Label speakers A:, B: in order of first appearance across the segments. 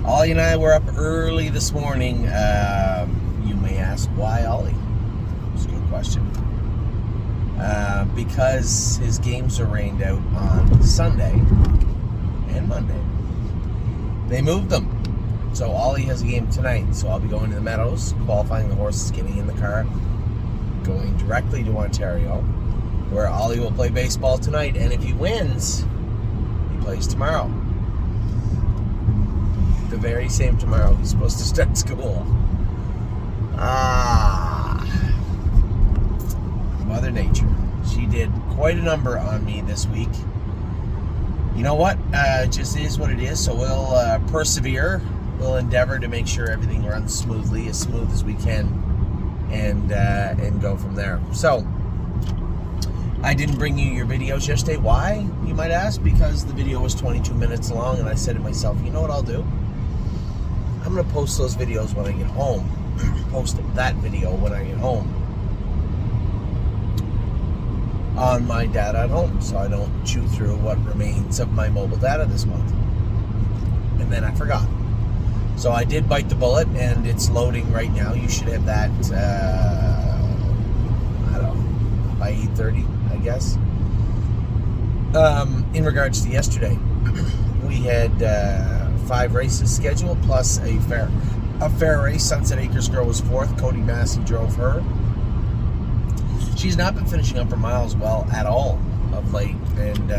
A: Ollie and I were up early this morning. You may ask, why Ollie? It's a good question. Because his games are rained out on Sunday and Monday. They moved them. So Ollie has a game tonight. So I'll be going to the Meadows, qualifying the horses, getting in the car, going directly to Ontario, where Ollie will play baseball tonight. And if he wins, he plays tomorrow. The very same tomorrow he's supposed to start school. Mother Nature. She did quite a number on me this week. You know what? It just is what it is. So we'll persevere. We'll endeavor to make sure everything runs smoothly, as smooth as we can, and go from there. So I didn't bring you your videos yesterday. Why, you might ask? Because the video was 22 minutes long, and I said to myself, you know what I'll do? I'm going to post those videos when I get home. Post that video when I get home on my data at home, so I don't chew through what remains of my mobile data this month. And then I forgot. So I did bite the bullet, and it's loading right now. You should have that, I don't know, by 8:30, I guess. In regards to yesterday, we had 5 races scheduled, plus a fair race. Sunset Acres Girl was 4th. Cody Massey drove her. She's not been finishing up her miles well at all of late, and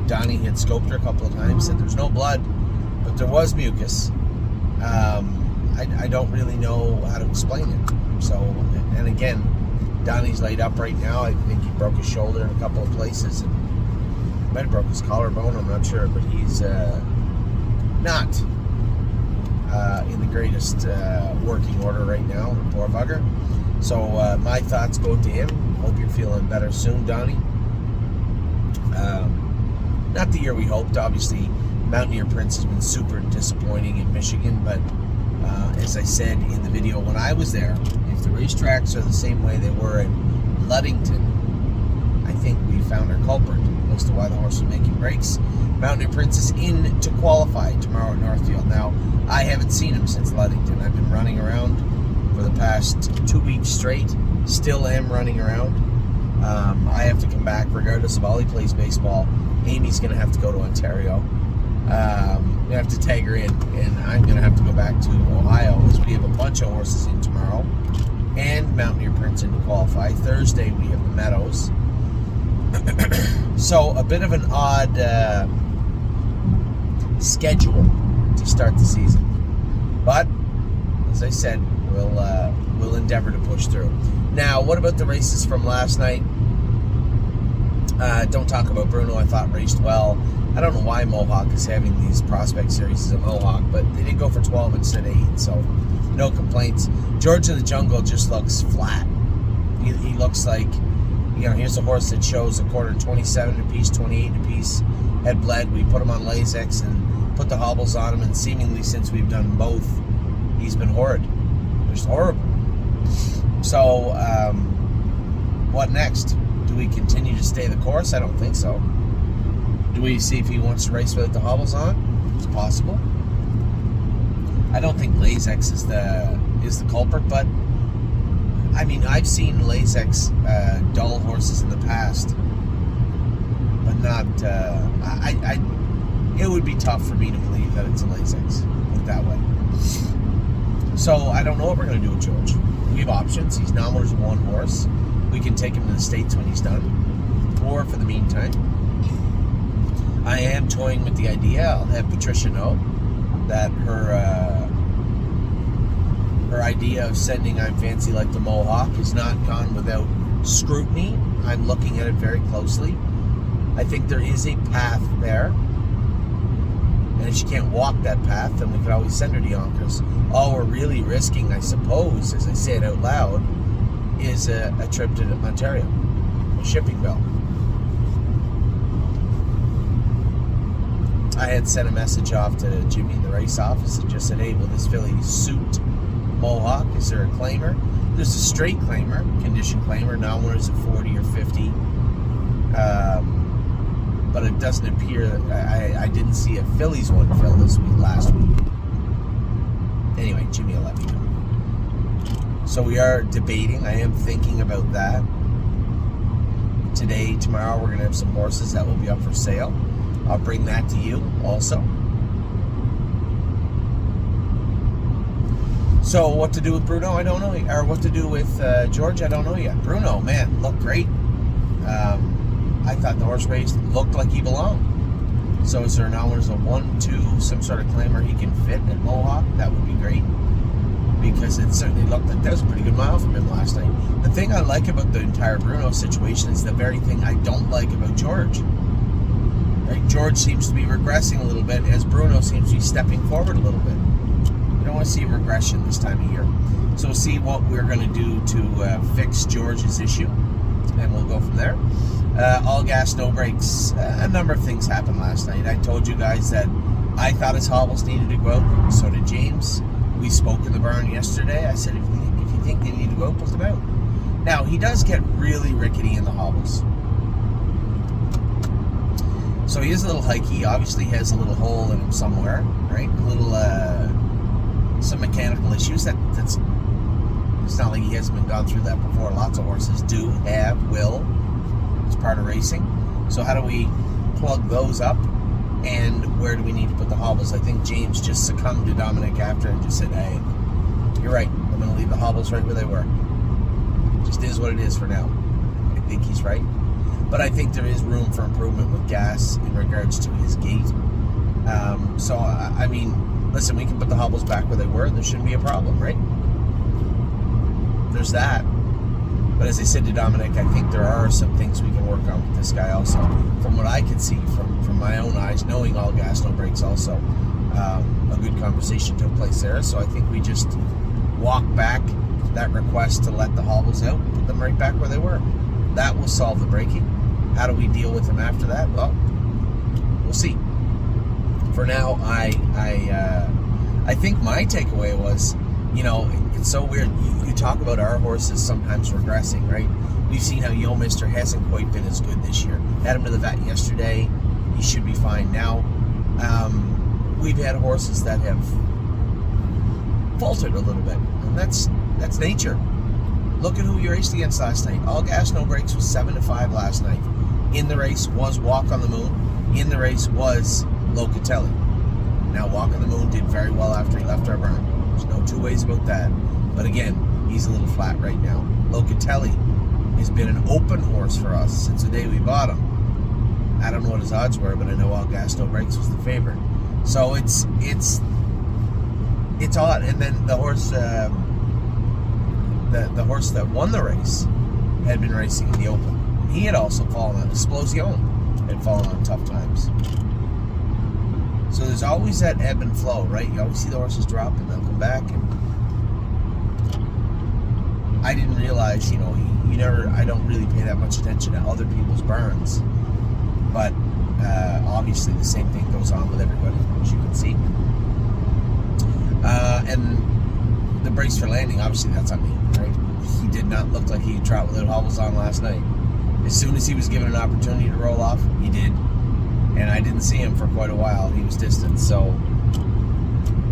A: Donnie had scoped her a couple of times, said there's no blood, but there was mucus. I don't really know how to explain it. So, and again, Donnie's laid up right now. I think he broke his shoulder in a couple of places, and might have broke his collarbone, I'm not sure, but he's not in the greatest working order right now, the poor bugger. So my thoughts go to him. Hope you're feeling better soon, Donnie. Not the year we hoped. Obviously, Mountaineer Prince has been super disappointing in Michigan, but as I said in the video when I was there, if the racetracks are the same way they were in Ludington, I think we found our culprit as to why the horse was making breaks. Mountaineer Prince is in to qualify tomorrow at Northfield. Now, I haven't seen him since Ludington. I've been running around for the past 2 weeks straight. Still am running around. I have to come back regardless of Ollie plays baseball. Amy's going to have to go to Ontario. We have to tag her in, and I'm going to have to go back to Ohio as we have a bunch of horses in tomorrow, and Mountaineer Prince in to qualify. Thursday we have the Meadows. So a bit of an odd schedule to start the season, but as I said, we'll endeavor to push through. Now, what about the races from last night? Don't talk about Bruno. I thought raced well. I don't know why Mohawk is having these prospect series at Mohawk, but they did go for 12 instead of 8, so no complaints. George of the Jungle just looks flat. He looks like, you know, here's a horse that shows a quarter 27 apiece, 28 apiece, had bled. We put him on Lasix and put the hobbles on him, and seemingly since we've done both, he's been horrid. Just horrible. So, what next? Do we continue to stay the course? I don't think so. Do we see if he wants to race without the hobbles on? It's possible. I don't think Lasix is the culprit, but I mean, I've seen Lasix dull horses in the past, but not. It would be tough for me to believe that it's a Lasix, put it that way. So I don't know what we're going to do with George. We have options. He's nominated one horse. We can take him to the States when he's done, or for the meantime, I am toying with the idea. I'll have Patricia know that her idea of sending I'm Fancy Like the Mohawk has not gone without scrutiny. I'm looking at it very closely. I think there is a path there, and if she can't walk that path, then we could always send her to Yonkers. All we're really risking, I suppose, as I say it out loud, is a trip to Ontario, a shipping bill. I had sent a message off to Jimmy in the race office and just said, hey, will this filly suit Mohawk? Is there a claimer? There's a straight claimer, condition claimer, nominators at 40 or 50. But it doesn't appear, I didn't see a fillies one fill last week. Anyway, Jimmy will let me know. So we are debating. I am thinking about that. Today, tomorrow, we're going to have some horses that will be up for sale. I'll bring that to you also. So what to do with Bruno, I don't know. Or what to do with George, I don't know yet. Bruno, man, looked great. I thought the horse race looked like he belonged. So is there now there's a 1-2, some sort of claimer he can fit at Mohawk? That would be great. Because it certainly looked like that was a pretty good mile from him last night. The thing I like about the entire Bruno situation is the very thing I don't like about George. Right? George seems to be regressing a little bit as Bruno seems to be stepping forward a little bit. You don't want to see regression this time of year. So we'll see what we're going to do to fix George's issue. And we'll go from there. All gas, no brakes. A number of things happened last night. I told you guys that I thought his hobbles needed to go out. So did James. We spoke in the barn yesterday. I said, if you think they need to go out, put them out. Now, he does get really rickety in the hobbles. So he is a little hikey. Obviously, he has a little hole in him somewhere, right? A little, some mechanical issues. That's it's not like he hasn't been gone through that before. Lots of horses do, will. It's part of racing. So how do we plug those up? And where do we need to put the hobbles? I think James just succumbed to Dominic after and just said, hey, you're right. I'm going to leave the hobbles right where they were. Just is what it is for now. I think he's right. But I think there is room for improvement with gas in regards to his gait. So, I mean, listen, we can put the hobbles back where they were. There shouldn't be a problem, right? There's that. But as I said to Dominic, I think there are some things we can work on with this guy also. From what I can see, from my own eyes, knowing all gas, no brakes also, a good conversation took place there. So I think we just walk back that request to let the hobbles out, put them right back where they were. That will solve the braking. How do we deal with them after that? Well, we'll see. For now, I think my takeaway was, you know, it's so weird. You talk about our horses sometimes regressing, right? We've seen how Yo Mister hasn't quite been as good this year. Had him to the vet yesterday. He should be fine now. We've had horses that have faltered a little bit, and that's nature. Look at who you raced against last night. All gas, no brakes was 7-5 last night. In the race was Walk on the Moon. In the race was Locatelli. Now Walk on the Moon did very well after he left our barn. There's no two ways about that. But again, he's a little flat right now. Locatelli has been an open horse for us since the day we bought him. I don't know what his odds were, but I know All Gas No Brakes was the favorite. So it's odd. And then the horse, the horse that won the race had been racing in the open. He had also fallen on Explosion, had fallen on tough times. So there's always that ebb and flow, right? You always see the horses drop and they'll come back. And I didn't realize, you know, I don't really pay that much attention to other people's barns. But obviously the same thing goes on with everybody, as you can see. And the brace for landing, obviously that's on me, right? He did not look like he could trot without hobbles on last night. As soon as he was given an opportunity to roll off, he did. And I didn't see him for quite a while. He was distant. So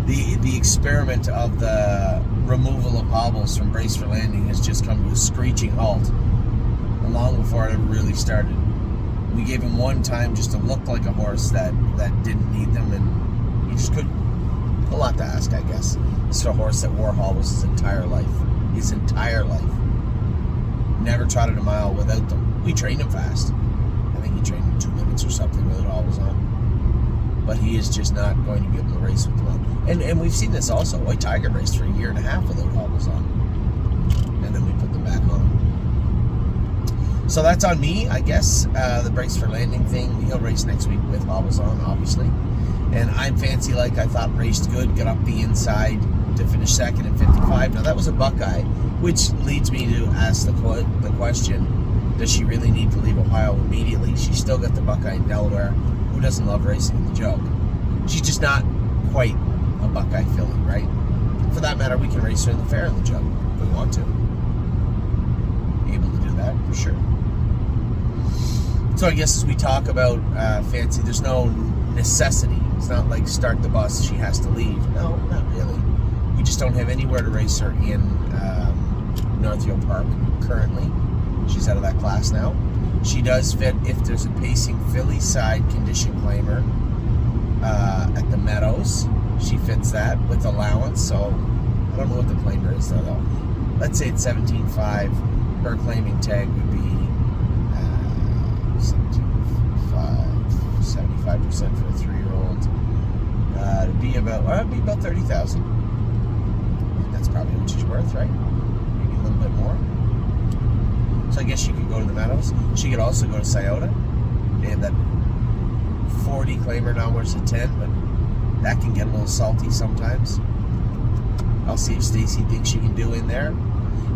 A: the experiment of the removal of hobbles from brace for landing has just come to a screeching halt long before it ever really started. We gave him one time just to look like a horse that didn't need them, and he just couldn't. A lot to ask, I guess. This is a horse that wore hobbles his entire life. His entire life. Never trotted a mile without them. We trained him fast. I think he trained him 2 minutes or something without hobbles on. But he is just not going to be able to race with them on. And we've seen this also. White Tiger raced for a year and a half without hobbles on. And then we put them back on. So that's on me, I guess. The brace for landing thing. He'll race next week with hobbles on, obviously. And I'm Fancy Like. I thought raced good, got up the inside to finish second in 55. Now that was a Buckeye, which leads me to ask the question, does she really need to leave Ohio immediately? She's still got the Buckeye in Delaware. Who doesn't love racing in the Jug? She's just not quite a Buckeye filly, right? For that matter, we can race her in the fair in the Jug if we want to. Be able to do that, for sure. So I guess as we talk about Fancy, there's no necessity. It's not like start the bus, she has to leave. No, not really. We just don't have anywhere to race her in North York Park currently. She's out of that class now. She does fit if there's a pacing filly side condition claimer at the Meadows. She fits that with allowance. So I don't know what the claimer is though. Let's say it's 17.5. Her claiming tag would be 75% for a 3-year-old. It'd be about 30,000. That's probably what she's worth, right? Maybe a little bit more. So I guess she could go to the Meadows. She could also go to Scioto. They have that 40 claimer now, where's a 10, but that can get a little salty sometimes. I'll see if Stacy thinks she can do in there.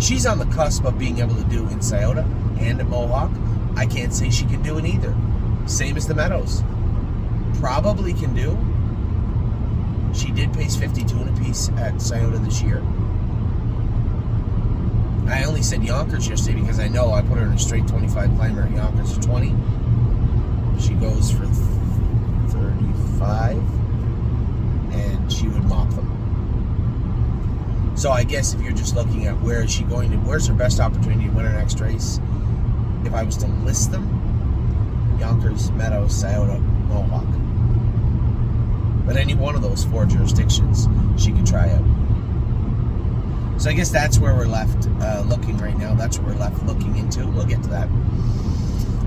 A: She's on the cusp of being able to do in Scioto and at Mohawk. I can't say she can do in either. Same as the Meadows. Probably can do. She did pace 52 and a piece at Scioto this year. I only said Yonkers yesterday because I know I put her in a straight 25 climber at Yonkers 20. She goes for 35 and she would mop them. So I guess if you're just looking at where is she going to, where's her best opportunity to win her next race, if I was to list them, Yonkers, Meadows, Scioto, Mohawk. But any one of those 4 jurisdictions she could try out. So I guess that's where we're left looking right now. That's what we're left looking into. We'll get to that.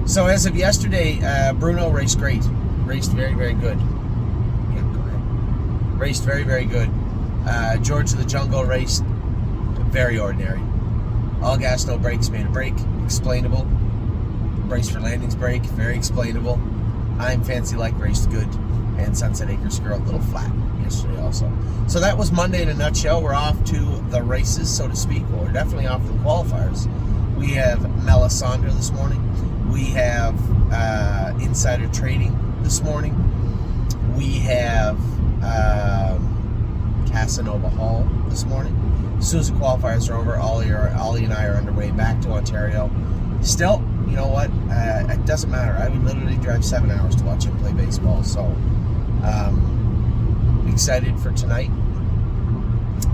A: So as of yesterday, Bruno raced great. Raced very, very good. Yeah, go ahead. Raced very, very good. George of the Jungle raced very ordinary. All gas, no brakes, made a break. Explainable. Brace for landings break. Very explainable. I'm Fancy Like raced good. And Sunset Acres Girl a little flat yesterday also. So that was Monday in a nutshell. We're off to the races, so to speak. Well, we're definitely off to the qualifiers. We have Melisandre this morning. We have Insider Trading this morning. We have Casanova Hall this morning. As soon as the qualifiers are over, Ollie and I are underway back to Ontario. Still, you know what? It doesn't matter. I would literally drive 7 hours to watch him play baseball. So, excited for tonight.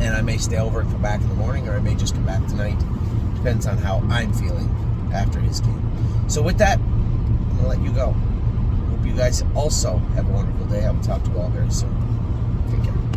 A: And I may stay over and come back in the morning, or I may just come back tonight. Depends on how I'm feeling after his game. So with that, I'm going to let you go. Hope you guys also have a wonderful day. I will talk to you all very soon.